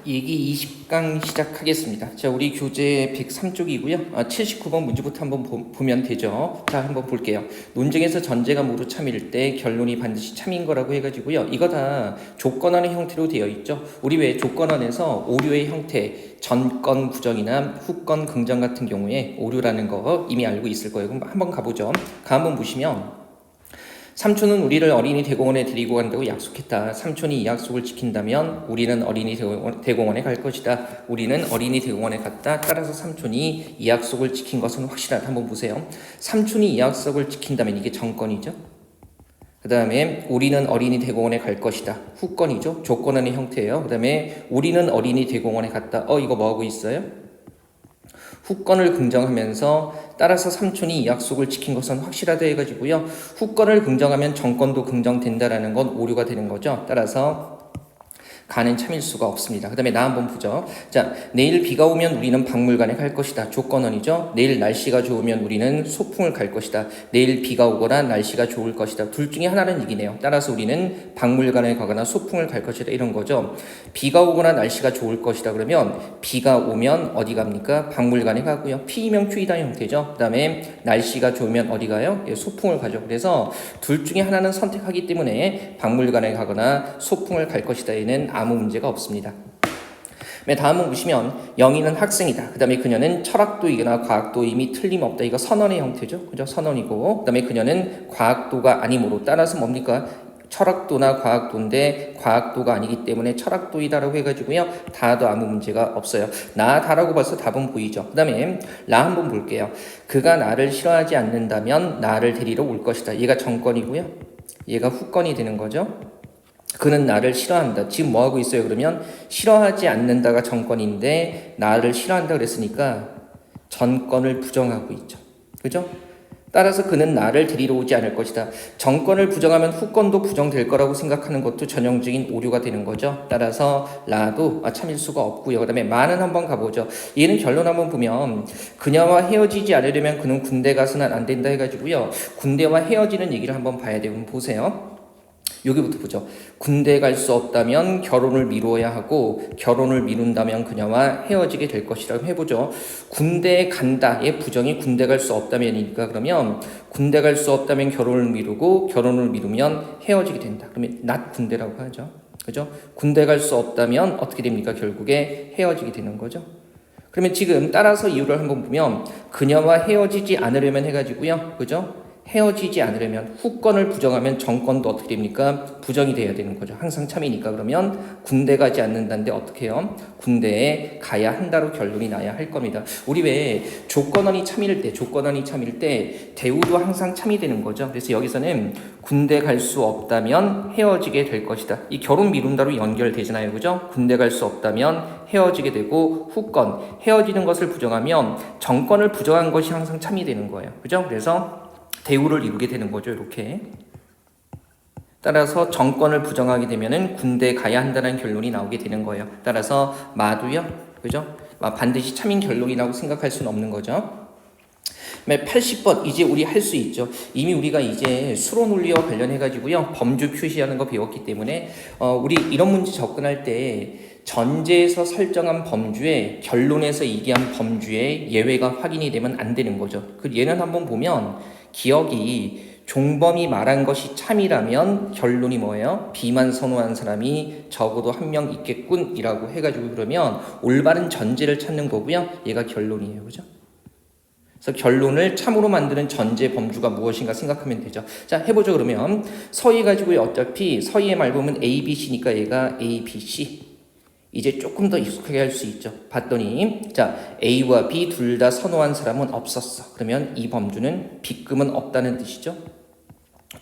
얘기 20강 시작하겠습니다. 자, 우리 교재 103쪽이고요. 79번 문제부터 한번 보면 되죠. 자, 한번 볼게요. 논쟁에서 전제가 모두 참일 때 결론이 반드시 참인 거라고 해가지고요. 이거 다 조건원의 형태로 되어 있죠. 우리 왜 조건원에서 오류의 형태, 전건 부정이나 후건 긍정 같은 경우에 오류라는 거 이미 알고 있을 거예요. 그럼 한번 가보죠. 한번 보시면 삼촌은 우리를 어린이 대공원에 데리고 간다고 약속했다. 삼촌이 이 약속을 지킨다면 우리는 어린이 대공원에 갈 것이다. 우리는 어린이 대공원에 갔다. 따라서 삼촌이 이 약속을 지킨 것은 확실하다. 한번 보세요. 삼촌이 이 약속을 지킨다면 이게 정건이죠. 그 다음에 우리는 어린이 대공원에 갈 것이다. 후건이죠. 조건원의 형태예요. 그 다음에 우리는 어린이 대공원에 갔다. 이거 뭐하고 있어요? 후건을 긍정하면서 따라서 삼촌이 이 약속을 지킨 것은 확실하다 해가지고요. 후건을 긍정하면 정건도 긍정된다라는 건 오류가 되는 거죠. 따라서 가는 참일 수가 없습니다. 그 다음에 나 한번 보죠. 자, 내일 비가 오면 우리는 박물관에 갈 것이다. 조건원이죠. 내일 날씨가 좋으면 우리는 소풍을 갈 것이다. 내일 비가 오거나 날씨가 좋을 것이다. 둘 중에 하나는 이기네요. 따라서 우리는 박물관에 가거나 소풍을 갈 것이다. 이런 거죠. 비가 오거나 날씨가 좋을 것이다. 그러면 비가 오면 어디 갑니까? 박물관에 가고요. 피이명 Q이다 형태죠. 그 다음에 날씨가 좋으면 어디 가요? 소풍을 가죠. 그래서 둘 중에 하나는 선택하기 때문에 박물관에 가거나 소풍을 갈 것이다. 얘는 아무 문제가 없습니다. 다음은 보시면 영희는 학생이다. 그 다음에 그녀는 철학도이거나 과학도임이 틀림없다. 이거 선언의 형태죠. 그죠? 선언이고 그 다음에 그녀는 과학도가 아니므로 따라서 뭡니까? 철학도나 과학도인데 과학도가 아니기 때문에 철학도이다라고 해가지고요. 다도 아무 문제가 없어요. 나 다라고 봐서 답은 보이죠. 그 다음에 나 한번 볼게요. 그가 나를 싫어하지 않는다면 나를 데리러 올 것이다. 얘가 정건이고요. 얘가 후건이 되는 거죠. 그는 나를 싫어한다. 지금 뭐하고 있어요? 그러면 싫어하지 않는다가 정건인데 나를 싫어한다 그랬으니까 전건을 부정하고 있죠. 그죠? 따라서 그는 나를 데리러 오지 않을 것이다. 정건을 부정하면 후건도 부정될 거라고 생각하는 것도 전형적인 오류가 되는 거죠. 따라서 라도 참일 수가 없고요. 그 다음에 마는 한번 가보죠. 얘는 결론 한번 보면 그녀와 헤어지지 않으려면 그는 군대 가서는 안 된다 해가지고요. 군대와 헤어지는 얘기를 한번 봐야 돼요. 그럼 보세요. 여기부터 보죠. 군대 갈 수 없다면 결혼을 미루어야 하고 결혼을 미룬다면 그녀와 헤어지게 될 것이라고 해보죠. 군대에 간다의 부정이 군대 갈 수 없다면이니까 그러면 군대 갈 수 없다면 결혼을 미루고 결혼을 미루면 헤어지게 된다. 그러면 not 군대라고 하죠. 그죠? 군대 갈 수 없다면 어떻게 됩니까? 결국에 헤어지게 되는 거죠. 그러면 지금 따라서 이유를 한번 보면 그녀와 헤어지지 않으려면 해가지고요. 그죠? 헤어지지 않으려면 후건을 부정하면 정건도 어떻게 됩니까? 부정이 돼야 되는 거죠. 항상 참이니까. 그러면 군대 가지 않는다는데 어떻게 해요? 군대에 가야 한다로 결론이 나야 할 겁니다. 우리 왜 조건원이 참일 때 대우도 항상 참이 되는 거죠. 그래서 여기서는 군대 갈 수 없다면 헤어지게 될 것이다. 이 결혼 미룬다로 연결되잖아요. 그죠? 군대 갈 수 없다면 헤어지게 되고 후건, 헤어지는 것을 부정하면 정건을 부정한 것이 항상 참이 되는 거예요. 그죠? 그래서 대우를 이루게 되는 거죠. 이렇게. 따라서 정권을 부정하게 되면은 군대에 가야 한다는 결론이 나오게 되는 거예요. 따라서 마도요. 그죠? 반드시 참인 결론이라고 생각할 수는 없는 거죠. 80번 이제 우리 할 수 있죠. 이미 우리가 이제 수로 논리와 관련해 가지고요. 범주 표시하는 거 배웠기 때문에 우리 이런 문제 접근할 때 전제에서 설정한 범주에 결론에서 얘기한 범주에 예외가 확인이 되면 안 되는 거죠. 그 얘는 한번 보면 기억이 종범이 말한 것이 참이라면 결론이 뭐예요? B만 선호한 사람이 적어도 한 명 있겠군 이라고 해가지고 그러면 올바른 전제를 찾는 거고요. 얘가 결론이에요. 그죠? 그래서 결론을 참으로 만드는 전제 범주가 무엇인가 생각하면 되죠. 자, 해보죠. 그러면 서희 가지고 어차피 서희의 말 보면 A, B, C니까 얘가 A, B, C. 이제 조금 더 익숙하게 할 수 있죠. 봤더니 자 A와 B 둘 다 선호한 사람은 없었어. 그러면 이 범주는 B급은 없다는 뜻이죠.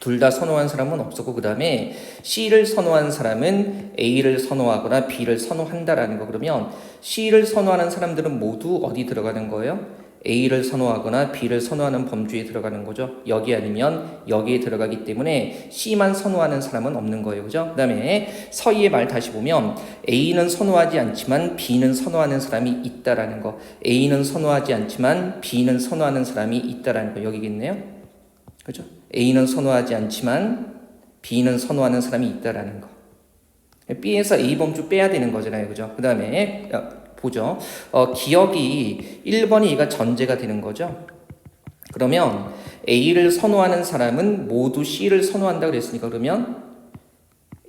둘 다 선호한 사람은 없었고 그 다음에 C를 선호한 사람은 A를 선호하거나 B를 선호한다라는 거. 그러면 C를 선호하는 사람들은 모두 어디 들어가는 거예요? A를 선호하거나 B를 선호하는 범주에 들어가는 거죠. 여기 아니면 여기에 들어가기 때문에 C만 선호하는 사람은 없는 거예요. 그죠? 그 다음에 서희의 말 다시 보면 A는 선호하지 않지만 B는 선호하는 사람이 있다라는 거. A는 선호하지 않지만 B는 선호하는 사람이 있다라는 거. 여기겠네요. 그죠? A는 선호하지 않지만 B는 선호하는 사람이 있다라는 거. B에서 A 범주 빼야 되는 거잖아요. 그죠? 그 다음에 보죠. 기억이 1번이 얘가 전제가 되는 거죠. 그러면 A를 선호하는 사람은 모두 C를 선호한다 그랬으니까 그러면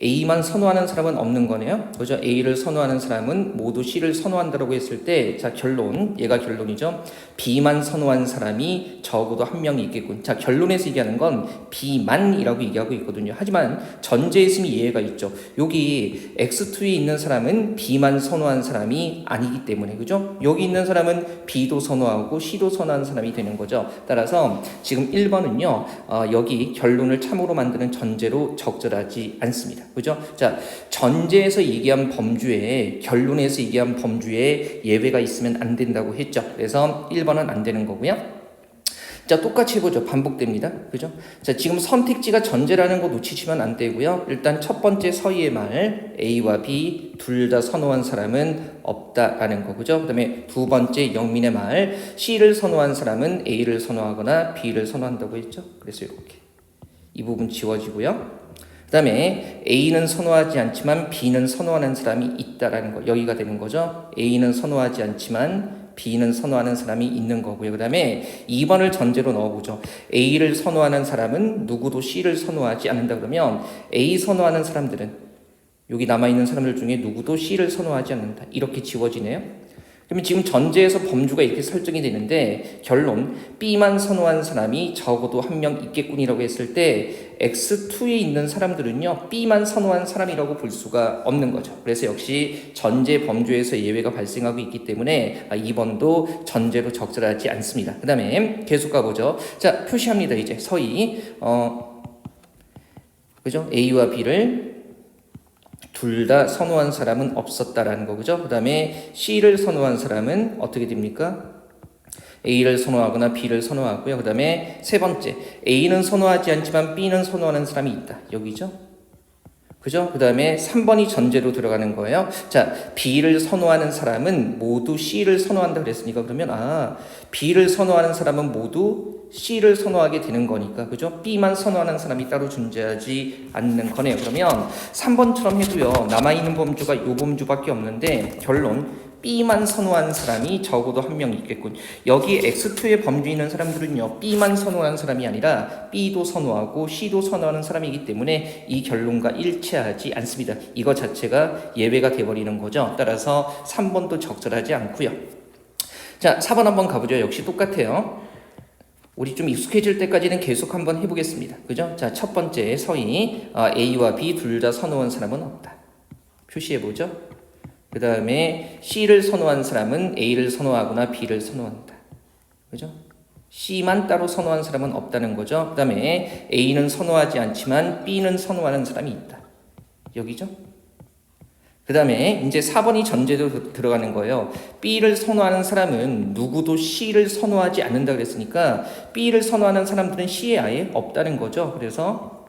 A만 선호하는 사람은 없는 거네요. 그죠? A를 선호하는 사람은 모두 C를 선호한다라고 했을 때, 자, 결론, 얘가 결론이죠. B만 선호한 사람이 적어도 한 명이 있겠군. 자, 결론에서 얘기하는 건 B만이라고 얘기하고 있거든요. 하지만 전제에 있으면 이해가 있죠. 여기 X2에 있는 사람은 B만 선호한 사람이 아니기 때문에, 그죠? 여기 있는 사람은 B도 선호하고 C도 선호하는 사람이 되는 거죠. 따라서 지금 1번은요, 여기 결론을 참으로 만드는 전제로 적절하지 않습니다. 그죠? 자, 전제에서 얘기한 범주에, 결론에서 얘기한 범주에 예외가 있으면 안 된다고 했죠. 그래서 1번은 안 되는 거고요. 자, 똑같이 해보죠. 반복됩니다. 그죠? 자, 지금 선택지가 전제라는 거 놓치시면 안 되고요. 일단 첫 번째 서희의 말, A와 B 둘 다 선호한 사람은 없다라는 거. 그죠? 그 다음에 두 번째 영민의 말, C를 선호한 사람은 A를 선호하거나 B를 선호한다고 했죠. 그래서 이렇게. 이 부분 지워지고요. 그 다음에 A는 선호하지 않지만 B는 선호하는 사람이 있다라는 거. 여기가 되는 거죠. A는 선호하지 않지만 B는 선호하는 사람이 있는 거고요. 그 다음에 2번을 전제로 넣어보죠. A를 선호하는 사람은 누구도 C를 선호하지 않는다 그러면 A 선호하는 사람들은 여기 남아있는 사람들 중에 누구도 C를 선호하지 않는다. 이렇게 지워지네요. 그러면 지금 전제에서 범주가 이렇게 설정이 되는데 결론 B만 선호한 사람이 적어도 한 명 있겠군이라고 했을 때 X2에 있는 사람들은요 B만 선호한 사람이라고 볼 수가 없는 거죠. 그래서 역시 전제 범주에서 예외가 발생하고 있기 때문에 2번도 전제로 적절하지 않습니다. 그 다음에 계속 가보죠. 자, 표시합니다. 이제 서희 그죠? A와 B를 둘 다 선호한 사람은 없었다라는 거. 그죠? 그 다음에 C를 선호한 사람은 어떻게 됩니까? A를 선호하거나 B를 선호하고요. 그 다음에 세 번째, A는 선호하지 않지만 B는 선호하는 사람이 있다. 여기죠? 그죠? 그 다음에 3번이 전제로 들어가는 거예요. 자, B를 선호하는 사람은 모두 C를 선호한다 그랬으니까 그러면 B를 선호하는 사람은 모두 C를 선호하게 되는 거니까, 그죠? B만 선호하는 사람이 따로 존재하지 않는 거네요. 그러면 3번처럼 해도요, 남아있는 범주가 요 범주밖에 없는데, 결론, B만 선호하는 사람이 적어도 한 명 있겠군. 여기 X2의 범주에 있는 사람들은요, B만 선호하는 사람이 아니라 B도 선호하고 C도 선호하는 사람이기 때문에 이 결론과 일치하지 않습니다. 이거 자체가 예외가 돼버리는 거죠. 따라서 3번도 적절하지 않고요. 자, 4번 한번 가보죠. 역시 똑같아요. 우리 좀 익숙해질 때까지는 계속 한번 해보겠습니다. 그죠? 자, 첫 번째 서희 A와 B 둘 다 선호한 사람은 없다. 표시해보죠. 그 다음에 C를 선호한 사람은 A를 선호하거나 B를 선호한다. 그죠? C만 따로 선호한 사람은 없다는 거죠. 그 다음에 A는 선호하지 않지만 B는 선호하는 사람이 있다. 여기죠? 그 다음에 이제 4번이 전제로 들어가는 거예요. B를 선호하는 사람은 누구도 C를 선호하지 않는다 그랬으니까 B를 선호하는 사람들은 C에 아예 없다는 거죠. 그래서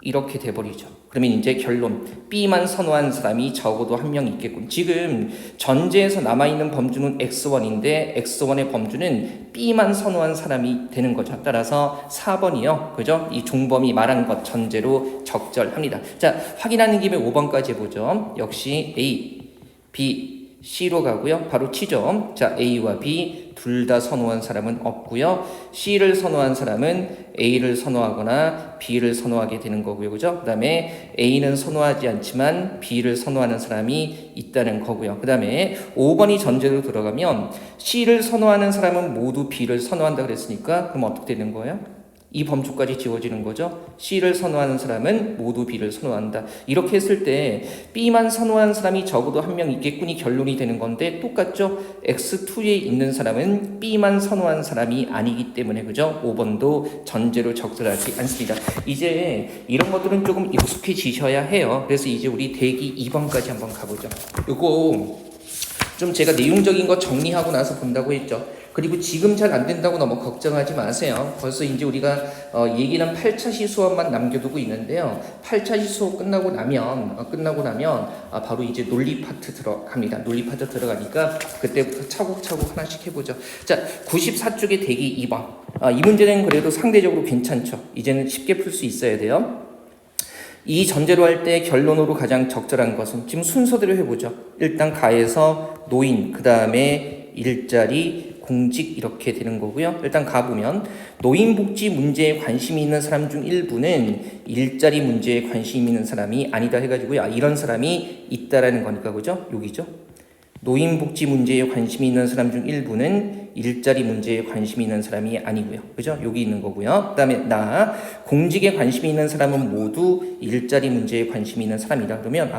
이렇게 돼버리죠. 그러면 이제 결론, B만 선호하는 사람이 적어도 한 명 있겠군. 지금 전제에서 남아있는 범주는 X1인데 X1의 범주는 B만 선호한 사람이 되는 거죠. 따라서 4번이요. 그죠? 이 종범이 말한 것 전제로 적절합니다. 자, 확인하는 김에 5번까지 해보죠. 역시 A, B, C로 가고요. 바로 치죠. 자, A와 B 둘 다 선호한 사람은 없고요. C를 선호한 사람은 A를 선호하거나 B를 선호하게 되는 거고요. 그죠? 그 다음에 A는 선호하지 않지만 B를 선호하는 사람이 있다는 거고요. 그 다음에 5번이 전제로 들어가면 C를 선호하는 사람은 모두 B를 선호한다 그랬으니까 그럼 어떻게 되는 거예요? 이 범주까지 지워지는 거죠. C를 선호하는 사람은 모두 B를 선호한다. 이렇게 했을 때 B만 선호하는 사람이 적어도 한 명 있겠군이 결론이 되는 건데 똑같죠. X2에 있는 사람은 B만 선호하는 사람이 아니기 때문에 그죠. 5번도 전제로 적절하지 않습니다. 이제 이런 것들은 조금 익숙해지셔야 해요. 그래서 이제 우리 대기 2번까지 한번 가보죠. 요거 좀 제가 내용적인 거 정리하고 나서 본다고 했죠. 그리고 지금 잘 안 된다고 너무 걱정하지 마세요. 벌써 이제 우리가 얘기는 8차시 수업만 남겨두고 있는데요. 8차시 수업 끝나고 나면 바로 이제 논리 파트 들어갑니다. 논리 파트 들어가니까 그때부터 차곡차곡 하나씩 해보죠. 자, 94쪽의 대기 2번. 이 문제는 그래도 상대적으로 괜찮죠. 이제는 쉽게 풀 수 있어야 돼요. 이 전제로 할 때 결론으로 가장 적절한 것은 지금 순서대로 해보죠. 일단 가에서 노인, 그 다음에 일자리, 공직 이렇게 되는 거고요. 일단 가보면 노인복지 문제에 관심이 있는 사람 중 일부는 일자리 문제에 관심이 있는 사람이 아니다 해가지고요. 이런 사람이 있다라는 거니까 그죠? 여기죠. 노인복지 문제에 관심이 있는 사람 중 일부는 일자리 문제에 관심이 있는 사람이 아니고요. 그죠? 여기 있는 거고요. 그 다음에 공직에 관심이 있는 사람은 모두 일자리 문제에 관심이 있는 사람이다. 그러면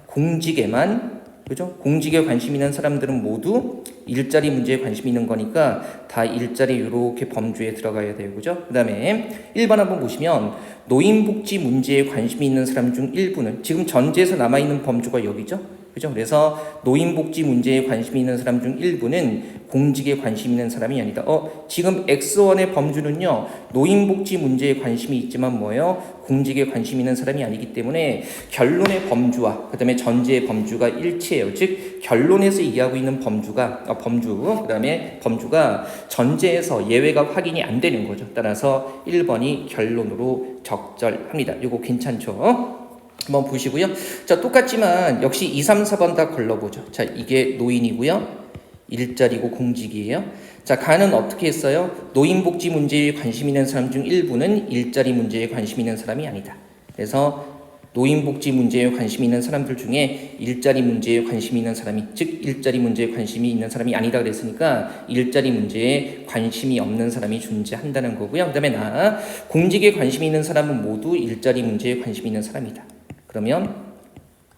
공직에만, 그죠? 공직에 관심 있는 사람들은 모두 일자리 문제에 관심 있는 거니까 다 일자리 이렇게 범주에 들어가야 돼요. 그죠? 그 다음에 1번 한번 보시면 노인복지 문제에 관심이 있는 사람 중 일부는 지금 전제에서 남아있는 범주가 여기죠? 그죠? 그래서 노인복지 문제에 관심이 있는 사람 중 일부는 공직에 관심 있는 사람이 아니다. 지금 X1의 범주는요, 노인복지 문제에 관심이 있지만 뭐예요? 공직에 관심 있는 사람이 아니기 때문에 결론의 범주와 그 다음에 전제의 범주가 일치해요. 즉 결론에서 얘기하고 있는 범주가 그 다음에 범주가 전제에서 예외가 확인이 안 되는 거죠. 따라서 1번이 결론으로 적절합니다. 이거 괜찮죠? 한번 보시고요. 자, 똑같지만 역시 2, 3, 4번 다 걸러보죠. 자, 이게 노인이고요. 일자리고 공직이에요. 자, 가는 어떻게 했어요? 노인복지 문제에 관심 있는 사람 중 일부는 일자리 문제에 관심 있는 사람이 아니다. 그래서 노인복지 문제에 관심 있는 사람들 중에 일자리 문제에 관심이 있는 사람이, 즉 일자리 문제에 관심이 있는 사람이 아니다 그랬으니까 일자리 문제에 관심이 없는 사람이 존재한다는 거고요. 그 다음에 공직에 관심이 있는 사람은 모두 일자리 문제에 관심이 있는 사람이다. 그러면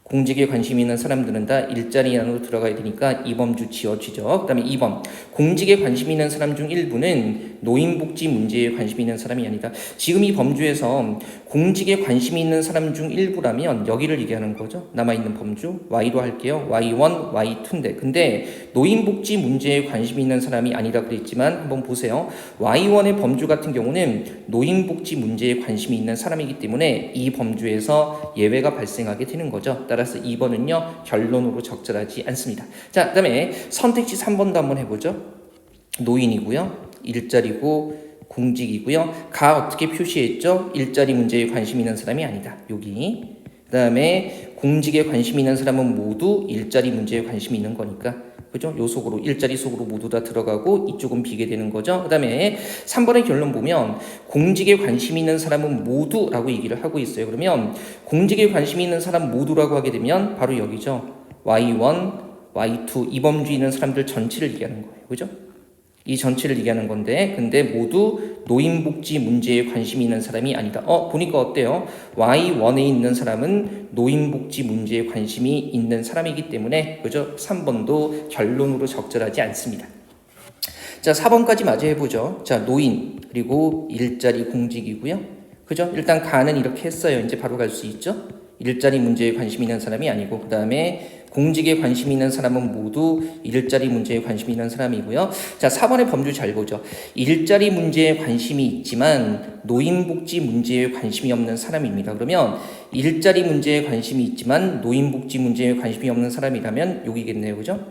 공직에 관심이 있는 사람들은 다 일자리 안으로 들어가야 되니까 이 범주 지워지죠. 그 다음에 2번 공직에 관심이 있는 사람 중 일부는 노인복지 문제에 관심이 있는 사람이 아니다. 지금 이 범주에서 공직에 관심이 있는 사람 중 일부라면 여기를 얘기하는 거죠. 남아있는 범주 Y로 할게요. Y1, Y2인데 근데 노인복지 문제에 관심이 있는 사람이 아니다 그랬지만 한번 보세요. Y1의 범주 같은 경우는 노인복지 문제에 관심이 있는 사람이기 때문에 이 범주에서 예외가 발생하게 되는 거죠. 따라서 2번은요 결론으로 적절하지 않습니다. 자, 그 다음에 선택지 3번도 한번 해보죠. 노인이고요, 일자리고 공직이고요. 가 어떻게 표시했죠? 일자리 문제에 관심 있는 사람이 아니다. 여기. 그 다음에 공직에 관심 있는 사람은 모두 일자리 문제에 관심이 있는 거니까 그죠? 요 속으로 일자리 속으로 모두 다 들어가고 이쪽은 비게 되는 거죠. 그 다음에 3번의 결론 보면 공직에 관심 있는 사람은 모두라고 얘기를 하고 있어요. 그러면 공직에 관심 있는 사람 모두라고 하게 되면 바로 여기죠. Y1, Y2 이 범주에 있는 사람들 전체를 얘기하는 거예요. 그죠? 이 전체를 얘기하는 건데 근데 모두 노인복지 문제에 관심이 있는 사람이 아니다. 보니까 어때요? Y1에 있는 사람은 노인복지 문제에 관심이 있는 사람이기 때문에 그죠? 3번도 결론으로 적절하지 않습니다. 자, 4번까지 마저 해보죠. 자, 노인 그리고 일자리 공직이고요. 그죠? 일단 가는 이렇게 했어요. 이제 바로 갈 수 있죠? 일자리 문제에 관심 있는 사람이 아니고 그 다음에 공직에 관심 있는 사람은 모두 일자리 문제에 관심 있는 사람이고요. 자, 4번의 범주 잘 보죠. 일자리 문제에 관심이 있지만 노인복지 문제에 관심이 없는 사람입니다. 그러면 일자리 문제에 관심이 있지만 노인복지 문제에 관심이 없는 사람이라면 여기겠네요. 그죠?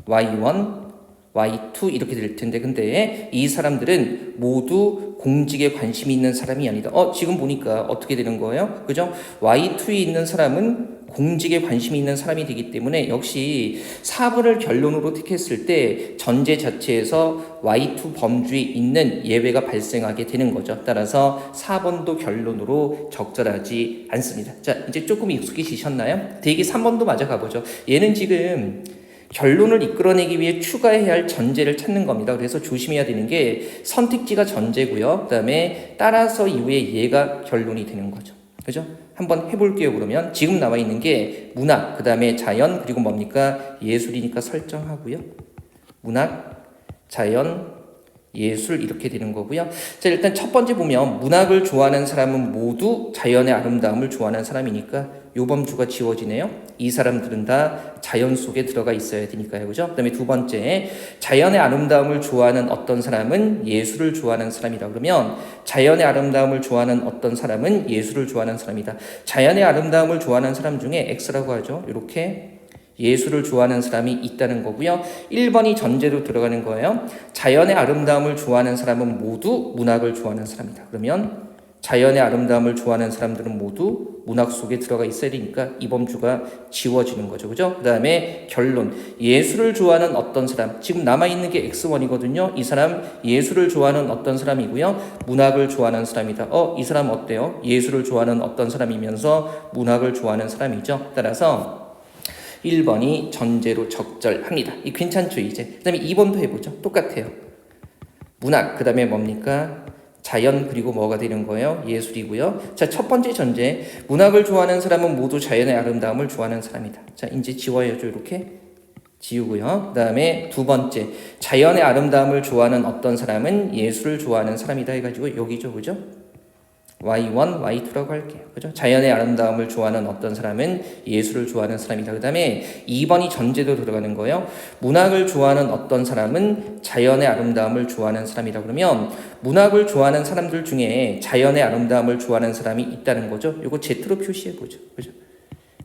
Y1, Y2 이렇게 될 텐데 근데 이 사람들은 모두 공직에 관심이 있는 사람이 아니다. 지금 보니까 어떻게 되는 거예요? 그죠? Y2에 있는 사람은 공직에 관심이 있는 사람이 되기 때문에 역시 4번을 결론으로 택했을 때 전제 자체에서 Y2 범주에 있는 예외가 발생하게 되는 거죠. 따라서 4번도 결론으로 적절하지 않습니다. 자, 이제 조금 익숙해지셨나요? 대기 3번도 맞아 가보죠. 얘는 지금 결론을 이끌어내기 위해 추가해야 할 전제를 찾는 겁니다. 그래서 조심해야 되는 게 선택지가 전제고요. 그 다음에 따라서 이후에 얘가 결론이 되는 거죠. 그죠? 한번 해볼게요. 그러면 지금 나와 있는 게 문학, 그 다음에 자연, 그리고 뭡니까? 예술이니까 설정하고요. 문학, 자연, 예술 이렇게 되는 거고요. 자, 일단 첫 번째 보면 문학을 좋아하는 사람은 모두 자연의 아름다움을 좋아하는 사람이니까 요 범주가 지워지네요. 이 사람들은 다 자연 속에 들어가 있어야 되니까요. 그죠? 그 다음에 두 번째, 자연의 아름다움을 좋아하는 어떤 사람은 예술을 좋아하는 사람이다. 그러면 자연의 아름다움을 좋아하는 어떤 사람은 예술을 좋아하는 사람이다. 자연의 아름다움을 좋아하는 사람 중에 X라고 하죠. 이렇게 예술을 좋아하는 사람이 있다는 거고요. 1번이 전제로 들어가는 거예요. 자연의 아름다움을 좋아하는 사람은 모두 문학을 좋아하는 사람이다. 그러면 자연의 아름다움을 좋아하는 사람들은 모두 문학 속에 들어가 있어야 되니까 이 범주가 지워지는 거죠. 그죠? 그 다음에 결론. 예술을 좋아하는 어떤 사람. 지금 남아있는 게 X1이거든요. 이 사람 예술을 좋아하는 어떤 사람이고요. 문학을 좋아하는 사람이다. 이 사람 어때요? 예술을 좋아하는 어떤 사람이면서 문학을 좋아하는 사람이죠. 따라서 1번이 전제로 적절합니다. 이 괜찮죠, 이제? 그 다음에 2번도 해보죠. 똑같아요. 문학, 그 다음에 뭡니까? 자연, 그리고 뭐가 되는 거예요? 예술이고요. 자, 첫 번째 전제. 문학을 좋아하는 사람은 모두 자연의 아름다움을 좋아하는 사람이다. 자, 이제 지워야죠. 이렇게. 지우고요. 그 다음에 두 번째. 자연의 아름다움을 좋아하는 어떤 사람은 예술을 좋아하는 사람이다 해가지고 여기죠. 그죠? Y1, Y2라고 할게요. 그죠? 자연의 아름다움을 좋아하는 어떤 사람은 예술을 좋아하는 사람이다. 그 다음에 2번이 전제도 들어가는 거예요. 문학을 좋아하는 어떤 사람은 자연의 아름다움을 좋아하는 사람이다. 그러면 문학을 좋아하는 사람들 중에 자연의 아름다움을 좋아하는 사람이 있다는 거죠. 이거 Z로 표시해보죠. 그죠?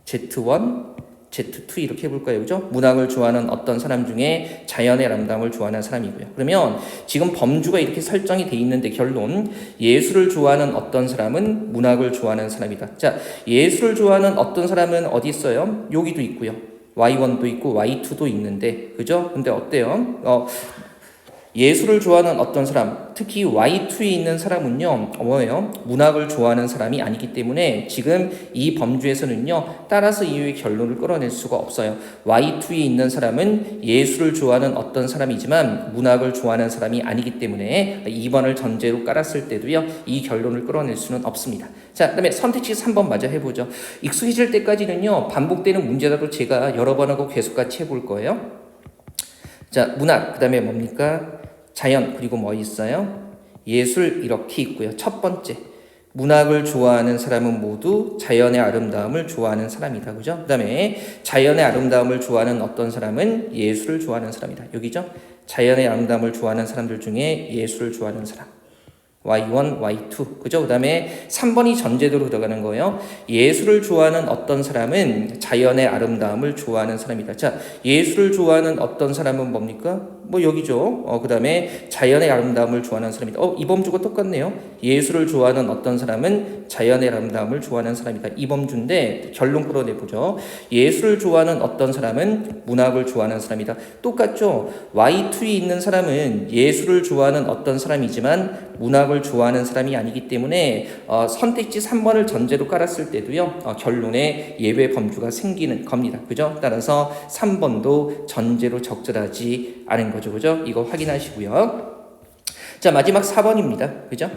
Z1, Z2 이렇게 해볼까요? 그죠? 문학을 좋아하는 어떤 사람 중에 자연의 아름다움을 좋아하는 사람이고요. 그러면 지금 범주가 이렇게 설정이 돼 있는데 결론. 예술을 좋아하는 어떤 사람은 문학을 좋아하는 사람이다. 자, 예술을 좋아하는 어떤 사람은 어디 있어요? 여기도 있고요. Y1도 있고 Y2도 있는데, 그죠? 근데 어때요? 예술을 좋아하는 어떤 사람, 특히 Y2에 있는 사람은요, 뭐예요? 문학을 좋아하는 사람이 아니기 때문에 지금 이 범주에서는요, 따라서 이유의 결론을 끌어낼 수가 없어요. Y2에 있는 사람은 예술을 좋아하는 어떤 사람이지만 문학을 좋아하는 사람이 아니기 때문에 2번을 전제로 깔았을 때도요, 이 결론을 끌어낼 수는 없습니다. 자, 그 다음에 선택지 3번 마저 해보죠. 익숙해질 때까지는요, 반복되는 문제라도 제가 여러 번 하고 계속 같이 해볼 거예요. 자, 문학, 그 다음에 뭡니까? 자연, 그리고 뭐 있어요? 예술 이렇게 있고요. 첫 번째, 문학을 좋아하는 사람은 모두 자연의 아름다움을 좋아하는 사람이다. 그죠? 그 다음에 자연의 아름다움을 좋아하는 어떤 사람은 예술을 좋아하는 사람이다. 여기죠? 자연의 아름다움을 좋아하는 사람들 중에 예술을 좋아하는 사람. Y1, Y2. 그죠? 그 다음에 3번이 전제도로 들어가는 거예요. 예술을 좋아하는 어떤 사람은 자연의 아름다움을 좋아하는 사람이다. 자, 예술을 좋아하는 어떤 사람은 뭡니까? 뭐 여기죠. 그 다음에 자연의 아름다움을 좋아하는 사람이다. 이 범주가 똑같네요. 예술을 좋아하는 어떤 사람은 자연의 아름다움을 좋아하는 사람이다. 이 범주인데 결론 끌어내보죠. 예술을 좋아하는 어떤 사람은 문학을 좋아하는 사람이다. 똑같죠. Y2에 있는 사람은 예술을 좋아하는 어떤 사람이지만 문학을 좋아하는 사람이 아니기 때문에 선택지 3번을 전제로 깔았을 때도요, 결론에 예외 범주가 생기는 겁니다. 그죠? 따라서 3번도 전제로 적절하지 않은 거죠. 그죠? 이거 확인하시고요. 자, 마지막 4번입니다. 그죠?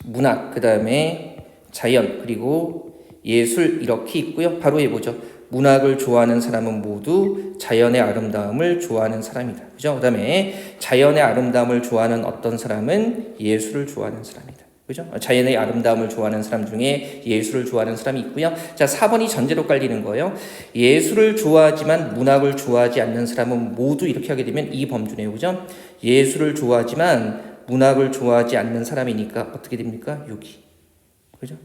문학, 그 다음에 자연, 그리고 예술 이렇게 있고요. 바로 해보죠. 문학을 좋아하는 사람은 모두 자연의 아름다움을 좋아하는 사람이다. 그죠? 그 다음에 자연의 아름다움을 좋아하는 어떤 사람은 예술을 좋아하는 사람이다. 그죠? 자연의 아름다움을 좋아하는 사람 중에 예술을 좋아하는 사람이 있고요. 자, 4번이 전제로 깔리는 거예요. 예술을 좋아하지만 문학을 좋아하지 않는 사람은 모두 이렇게 하게 되면 이 범주네요. 그죠? 예술을 좋아하지만 문학을 좋아하지 않는 사람이니까 어떻게 됩니까? 여기. 그죠?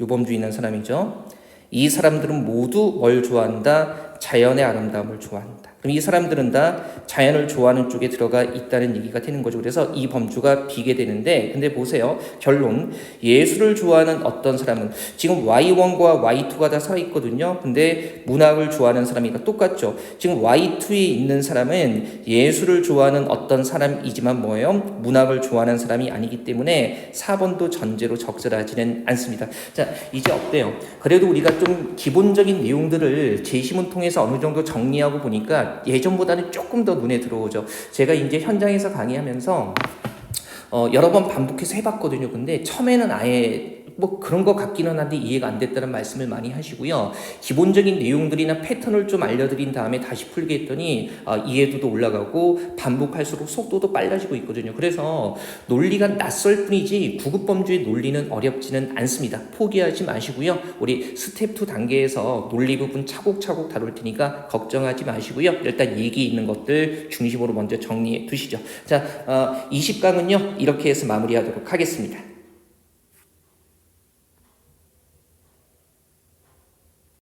요 범주에 있는 사람이죠. 이 사람들은 모두 뭘 좋아한다? 자연의 아름다움을 좋아한다. 그럼 이 사람들은 다 자연을 좋아하는 쪽에 들어가 있다는 얘기가 되는 거죠. 그래서 이 범주가 비게 되는데, 근데 보세요. 결론. 예술을 좋아하는 어떤 사람은 지금 Y1과 Y2가 다 살아있거든요. 근데 문학을 좋아하는 사람이니까 똑같죠. 지금 Y2에 있는 사람은 예술을 좋아하는 어떤 사람이지만 뭐예요? 문학을 좋아하는 사람이 아니기 때문에 4번도 전제로 적절하지는 않습니다. 자, 이제 어때요? 그래도 우리가 좀 기본적인 내용들을 제시문 통해서 어느 정도 정리하고 보니까 예전보다는 조금 더 눈에 들어오죠. 제가 이제 현장에서 강의하면서 여러 번 반복해서 해봤거든요. 근데 처음에는 아예 뭐 그런 것 같기는 한데 이해가 안 됐다는 말씀을 많이 하시고요. 기본적인 내용들이나 패턴을 좀 알려드린 다음에 다시 풀게 했더니 이해도도 올라가고 반복할수록 속도도 빨라지고 있거든요. 그래서 논리가 낯설 뿐이지 구급범주의 논리는 어렵지는 않습니다. 포기하지 마시고요. 우리 스텝 2 단계에서 논리 부분 차곡차곡 다룰 테니까 걱정하지 마시고요. 일단 얘기 있는 것들 중심으로 먼저 정리해 두시죠. 자, 20강은요 이렇게 해서 마무리하도록 하겠습니다.